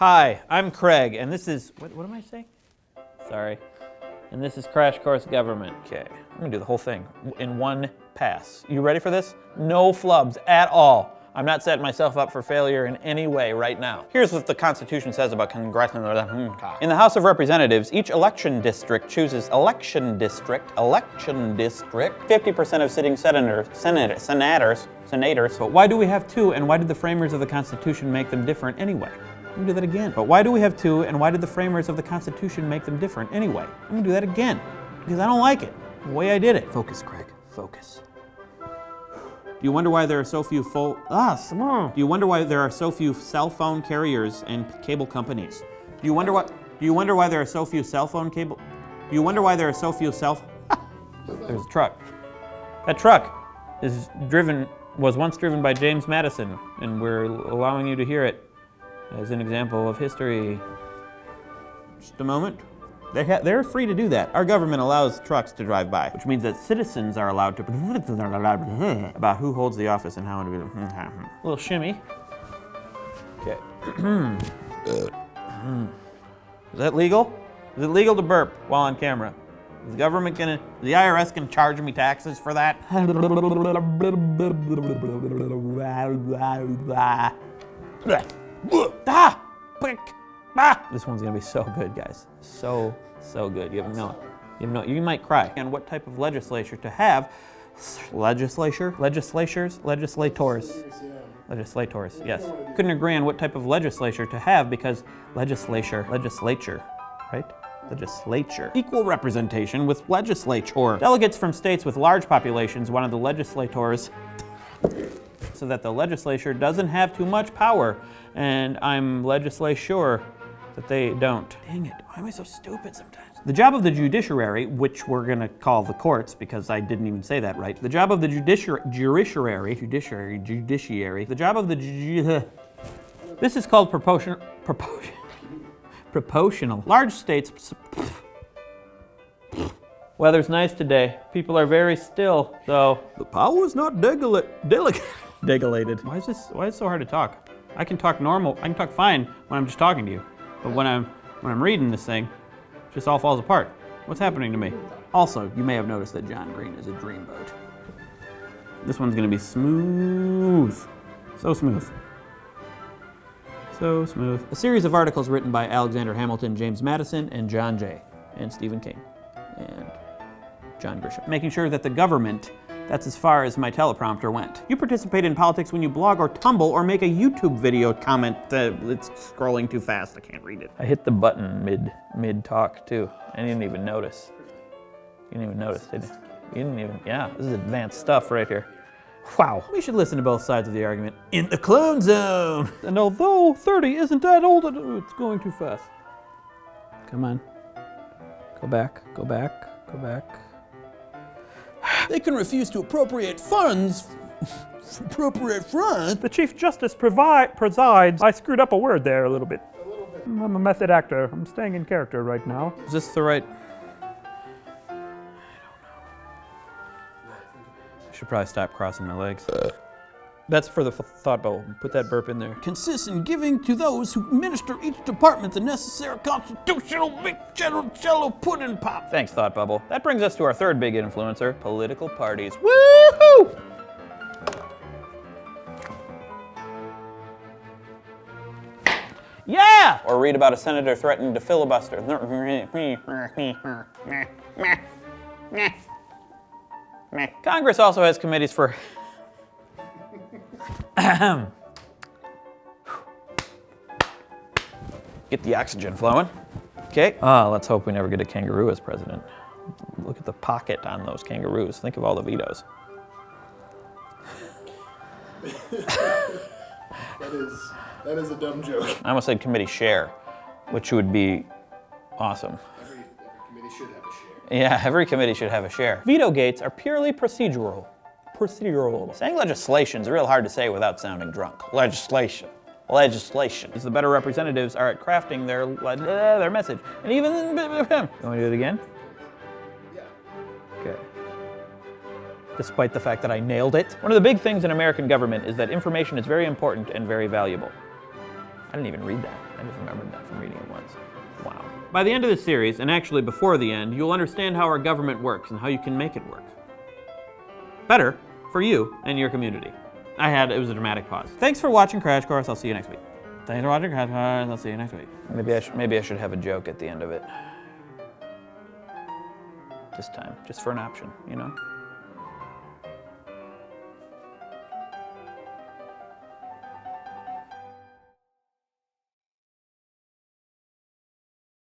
Hi, I'm Craig, and this is, what am I saying? Sorry. And this is Crash Course Government. Okay, I'm gonna do the whole thing in one pass. You ready for this? No flubs at all. I'm not setting myself up for failure in any way right now. Here's what the Constitution says about congressional. In the House of Representatives, each election district chooses election district, 50% of sitting senators. But why do we have two, and why did the framers of the Constitution make them different anyway? Let me do that again. But why do we have two, and why did the framers of the Constitution make them different anyway? Let me do that again, because I don't like it, the way I did it. Focus, Craig, focus. Do you wonder why there are so few Do you wonder why there are so few cell phone carriers and cable companies? Do you wonder why there are so few cell phone cable? Do you wonder why there are so few There's a truck. That truck was once driven by James Madison, and we're allowing you to hear it as an example of history. Just a moment. They're free to do that. Our government allows trucks to drive by, which means that citizens are allowed to about who holds the office and how to do it. A little shimmy. Okay. Is that legal? Is it legal to burp while on camera? Is the IRS gonna charge me taxes for that? This one's gonna be so good, guys. So good. You might cry. And what type of legislature to have? Legislators, yes. Couldn't agree on what type of legislature to have because legislature, right? Legislature. Equal representation with legislature. Delegates from states with large populations wanted the legislators so that the legislature doesn't have too much power. And I'm sure that they don't. Dang it, why am I so stupid sometimes? The job of the judiciary, which we're gonna call the courts because I didn't even say that right. The job of the judiciary, the job of the this is called proportional. Large states, weather's nice today. People are very still, though. The power is not delegated. Why is it so hard to talk? I can talk normal, I can talk fine when I'm just talking to you. But when I'm reading this thing, it just all falls apart. What's happening to me? Also, you may have noticed that John Green is a dreamboat. This one's gonna be smooth. So smooth. So smooth. A series of articles written by Alexander Hamilton, James Madison, and John Jay, and Stephen King, and John Grisham. Making sure that the government, that's as far as my teleprompter went. You participate in politics when you blog or tumble or make a YouTube video comment. It's scrolling too fast, I can't read it. I hit the button mid-talk too. I didn't even notice. You didn't even notice, did you? You didn't even, yeah, this is advanced stuff right here. Wow. We should listen to both sides of the argument. In the clone zone! And although 30 isn't that old, it's going too fast. Come on. Go back. They can refuse to appropriate funds. The Chief Justice presides. I screwed up a word there a little bit. I'm a method actor. I'm staying in character right now. Is this the right? I don't know. I should probably stop crossing my legs. That's for the thought bubble. Put that burp in there. Consists in giving to those who administer each department the necessary constitutional big jello pudding pop. Thanks, thought bubble. That brings us to our third big influencer, political parties. Woohoo! Yeah! Or read about a senator threatening to filibuster. Congress also has committees for get the oxygen flowing. Okay. Let's hope we never get a kangaroo as president. Look at the pocket on those kangaroos. Think of all the vetoes. That is a dumb joke. I almost said committee share, which would be awesome. Every committee should have a share. Yeah, every committee should have a share. Veto gates are purely procedural. Saying legislation is real hard to say without sounding drunk. Legislation. Because the better representatives are at crafting their message. And even you want to do it again? Yeah. Okay. Despite the fact that I nailed it. One of the big things in American government is that information is very important and very valuable. I didn't even read that. I just remembered that from reading it once. Wow. By the end of this series, and actually before the end, you'll understand how our government works and how you can make it work better for you and your community. It was a dramatic pause. Thanks for watching Crash Course. I'll see you next week. Thanks for watching Crash Course. I'll see you next week. Maybe I should have a joke at the end of it. This time, just for an option, you know?